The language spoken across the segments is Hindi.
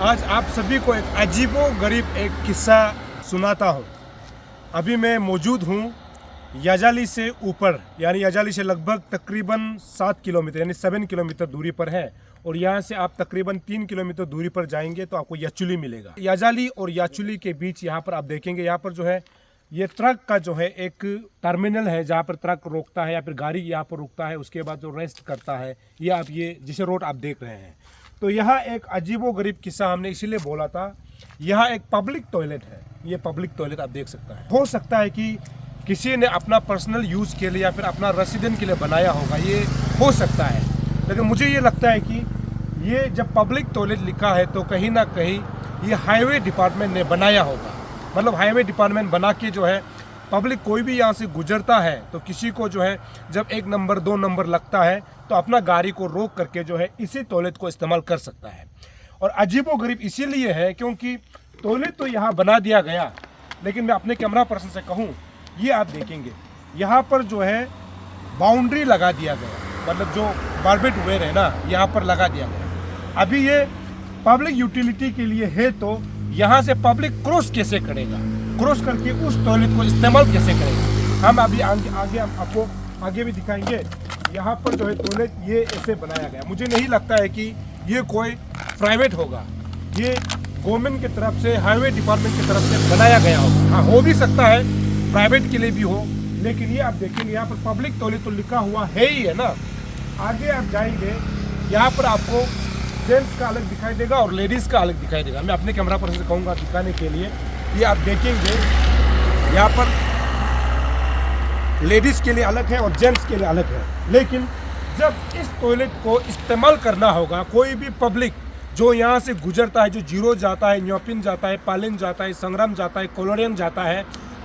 आज आप सभी को एक अजीबो-गरीब एक किस्सा सुनाता हूँ। अभी मैं मौजूद हूँ याजाली से ऊपर, यानी याजाली से लगभग तकरीबन 7 किलोमीटर यानी 7 किलोमीटर दूरी पर है। और यहाँ से आप तकरीबन 3 किलोमीटर दूरी पर जाएंगे तो आपको याचुली मिलेगा। याजाली और याचुली के बीच यहाँ पर आप देखेंगे, यहाँ पर जो है ये ट्रक का जो है एक टर्मिनल है जहाँ पर ट्रक रोकता है या फिर गाड़ी यहाँ पर रुकता है, उसके बाद जो रेस्ट करता है। ये आप ये जिसे रोड आप देख रहे हैं, तो यहाँ एक अजीबो-गरीब किस्सा हमने इसीलिए बोला था। यहाँ एक पब्लिक टॉयलेट है, ये पब्लिक टॉयलेट आप देख सकता है। हो सकता है कि किसी ने अपना पर्सनल यूज़ के लिए या फिर अपना रेसिडेंट के लिए बनाया होगा, ये हो सकता है। लेकिन मुझे ये लगता है कि ये जब पब्लिक टॉयलेट लिखा है तो कहीं ना कहीं ये हाईवे डिपार्टमेंट ने बनाया होगा। मतलब हाईवे डिपार्टमेंट बना के जो है पब्लिक कोई भी यहाँ से गुजरता है तो किसी को जो है जब 1 नंबर 2 नंबर लगता है तो अपना गाड़ी को रोक करके जो है इसी टॉयलेट को इस्तेमाल कर सकता है। और अजीबो-गरीब इसीलिए है क्योंकि टॉयलेट तो यहाँ बना दिया गया, लेकिन मैं अपने कैमरा पर्सन से कहूँ, ये आप देखेंगे यहाँ पर जो है बाउंड्री लगा दिया गया। मतलब जो बार्बेट वेयर है ना, यहाँ पर लगा दिया गया। अभी ये पब्लिक यूटिलिटी के लिए है तो यहाँ से पब्लिक क्रॉस कैसे करेगा, क्रॉस करके उस टॉयलेट को इस्तेमाल कैसे करेगा। हम अभी आगे हम आपको आगे भी दिखाएंगे। यहाँ पर जो है टॉयलेट ये ऐसे बनाया गया। मुझे नहीं लगता है कि ये कोई प्राइवेट होगा, ये गवर्नमेंट की तरफ से, हाईवे डिपार्टमेंट की तरफ से बनाया गया होगा। हाँ, हो भी सकता है प्राइवेट के लिए भी हो, लेकिन ये आप देखेंगे यहाँ पर पब्लिक टॉयलेट तो लिखा हुआ है ही है ना। आगे आप जाएंगे, यहाँ पर आपको जेंट्स का अलग दिखाई देगा और लेडीज़ का अलग दिखाई देगा। मैं अपने कैमरा पर से कहूँगा दिखाने के लिए। ये आप देखेंगे यहाँ पर लेडीज़ के लिए अलग है और जेंट्स के लिए अलग है। लेकिन जब इस टॉयलेट को इस्तेमाल करना होगा, कोई भी पब्लिक जो यहाँ से गुजरता है, जो जीरो जाता है, न्योपिन जाता है, पालिन जाता है, संग्राम जाता है, कोलोरियन जाता है,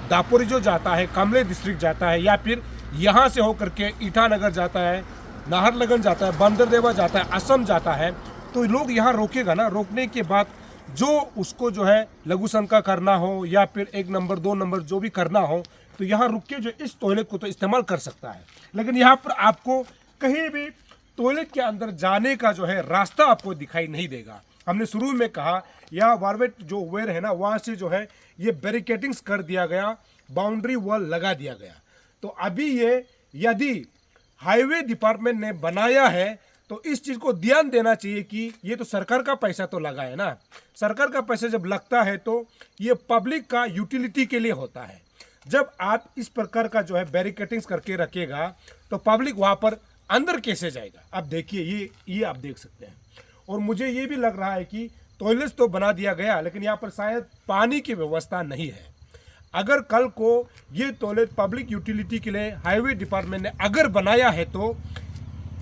दापोरिजो जाता है, कामले डिस्ट्रिक्ट जाता है, या फिर यहाँ से होकर के ईटानगर जाता है, नाहरलगुन जाता है, बंदरदेवा जाता है, असम जाता है, तो लोग यहाँ रोकेगा ना। रोकने के बाद जो उसको जो है लघु शंका करना हो या फिर 1 नंबर 2 नंबर जो भी करना हो, तो यहाँ रुक के जो इस टॉयलेट को तो इस्तेमाल कर सकता है। लेकिन यहाँ पर आपको कहीं भी टॉयलेट के अंदर जाने का जो है रास्ता आपको दिखाई नहीं देगा। हमने शुरू में कहा यहाँ बार्बेट जो वेयर है ना, वहाँ से जो है ये बैरिकेटिंग्स कर दिया गया, बाउंड्री वॉल लगा दिया गया। तो अभी ये यदि हाईवे डिपार्टमेंट ने बनाया है तो इस चीज़ को ध्यान देना चाहिए कि ये तो सरकार का पैसा तो लगा है ना। सरकार का पैसा जब लगता है तो ये पब्लिक का यूटिलिटी के लिए होता है। जब आप इस प्रकार का जो है बैरिकेटिंग्स करके रखेगा तो पब्लिक वहाँ पर अंदर कैसे जाएगा। आप देखिए, ये आप देख सकते हैं। और मुझे ये भी लग रहा है कि टॉयलेट तो बना दिया गया, लेकिन यहाँ पर शायद पानी की व्यवस्था नहीं है। अगर कल को ये टॉयलेट पब्लिक यूटिलिटी के लिए हाईवे डिपार्टमेंट ने अगर बनाया है तो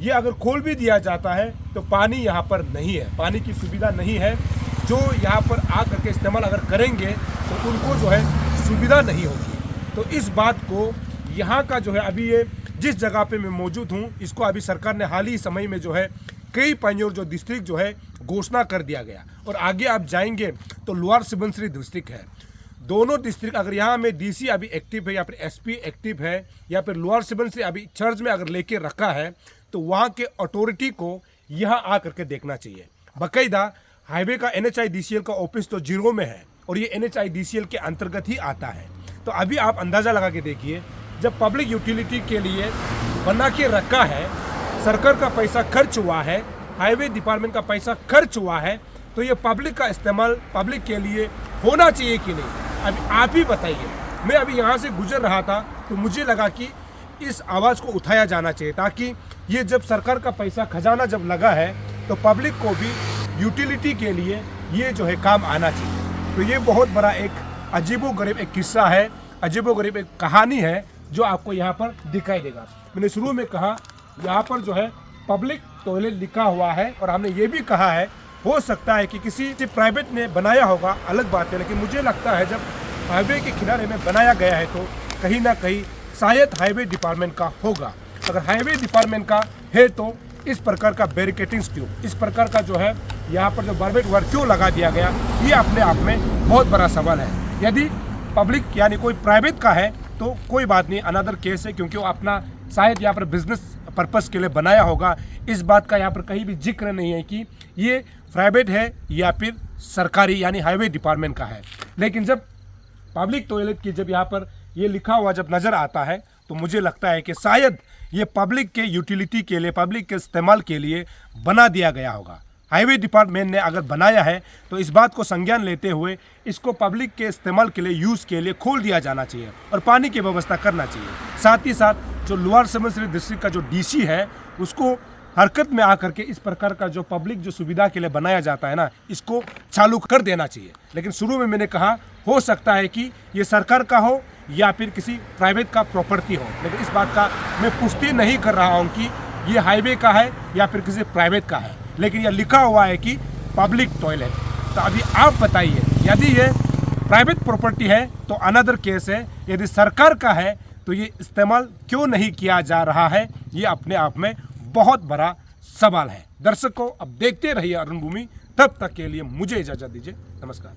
ये अगर खोल भी दिया जाता है तो पानी यहाँ पर नहीं है, पानी की सुविधा नहीं है। जो यहाँ पर आ करके इस्तेमाल अगर करेंगे तो उनको जो है सुविधा नहीं होगी। तो इस बात को यहाँ का जो है अभी ये जिस जगह पे मैं मौजूद हूँ, इसको अभी सरकार ने हाल ही समय में जो है कई पंजोर जो डिस्ट्रिक्ट जो है घोषणा कर दिया गया। और आगे आप जाएंगे तो लोअर सुबनसिरी डिस्ट्रिक्ट है। दोनों डिस्ट्रिक्ट अगर यहाँ में डीसी अभी एक्टिव है या फिर एसपी एक्टिव है या फिर लोअर सुबनसिरी अभी चर्च में अगर लेके रखा है तो वहाँ के अथॉरिटी को यहाँ आ करके देखना चाहिए। बाकायदा हाईवे का NHIDCL का ऑफिस तो जीरो में है और ये NHIDCL के अंतर्गत ही आता है। तो अभी आप अंदाज़ा लगा के देखिए, जब पब्लिक यूटिलिटी के लिए बना के रखा है, सरकार का पैसा खर्च हुआ है, हाईवे डिपार्टमेंट का पैसा खर्च हुआ है, तो ये पब्लिक का इस्तेमाल पब्लिक के लिए होना चाहिए कि नहीं। अभी आप ही बताइए। मैं अभी यहाँ से गुजर रहा था तो मुझे लगा कि इस आवाज़ को उठाया जाना चाहिए, ताकि ये जब सरकार का पैसा खजाना जब लगा है तो पब्लिक को भी यूटिलिटी के लिए ये जो है काम आना चाहिए। तो ये बहुत बड़ा एक अजीबो-गरीब एक किस्सा है, अजीबो-गरीब एक कहानी है जो आपको यहाँ पर दिखाई देगा। मैंने शुरू में कहा यहाँ पर जो है पब्लिक टॉयलेट लिखा हुआ है और हमने ये भी कहा है हो सकता है कि किसी प्राइवेट ने बनाया होगा, अलग बात है। लेकिन मुझे लगता है जब हाईवे के किनारे में बनाया गया है तो कहीं ना कहीं शायद हाईवे डिपार्टमेंट का होगा। अगर हाईवे डिपार्टमेंट का है तो इस प्रकार का बैरिकेटिंग्स क्यों, इस प्रकार का जो है यहाँ पर जो बार्बेट वेयर क्यों लगा दिया गया, ये अपने आप में बहुत बड़ा सवाल है। यदि पब्लिक यानी कोई प्राइवेट का है तो कोई बात नहीं, अनदर केस है, क्योंकि वो अपना शायद यहाँ पर बिजनेस पर्पस के लिए बनाया होगा। इस बात का यहाँ पर कहीं भी जिक्र नहीं है कि ये प्राइवेट है या फिर सरकारी यानी हाईवे डिपार्टमेंट का है। लेकिन जब पब्लिक टॉयलेट की जब यहाँ पर ये लिखा हुआ जब नज़र आता है तो मुझे लगता है कि शायद ये पब्लिक के यूटिलिटी के लिए, पब्लिक के इस्तेमाल के लिए बना दिया गया होगा। हाईवे डिपार्टमेंट ने अगर बनाया है तो इस बात को संज्ञान लेते हुए इसको पब्लिक के इस्तेमाल के लिए, यूज़ के लिए खोल दिया जाना चाहिए और पानी की व्यवस्था करना चाहिए। साथ ही साथ जो लोअर सुबनसिरी डिस्ट्रिक्ट का जो डीसी है उसको हरकत में आकर के इस प्रकार का जो पब्लिक जो सुविधा के लिए बनाया जाता है ना, इसको चालू कर देना चाहिए। लेकिन शुरू में मैंने कहा हो सकता है कि ये सरकार का हो या फिर किसी प्राइवेट का प्रॉपर्टी हो, लेकिन इस बात का मैं पुष्टि नहीं कर रहा हूँ कि ये हाईवे का है या फिर किसी प्राइवेट का है, लेकिन यह लिखा हुआ है कि पब्लिक टॉयलेट। तो अभी आप बताइए, यदि ये प्राइवेट प्रॉपर्टी है तो अनदर केस है, यदि सरकार का है तो ये इस्तेमाल क्यों नहीं किया जा रहा है, ये अपने आप में बहुत बड़ा सवाल है। दर्शकों, अब देखते रहिए अरुण भूमि, तब तक के लिए मुझे इजाज़त दीजिए। नमस्कार।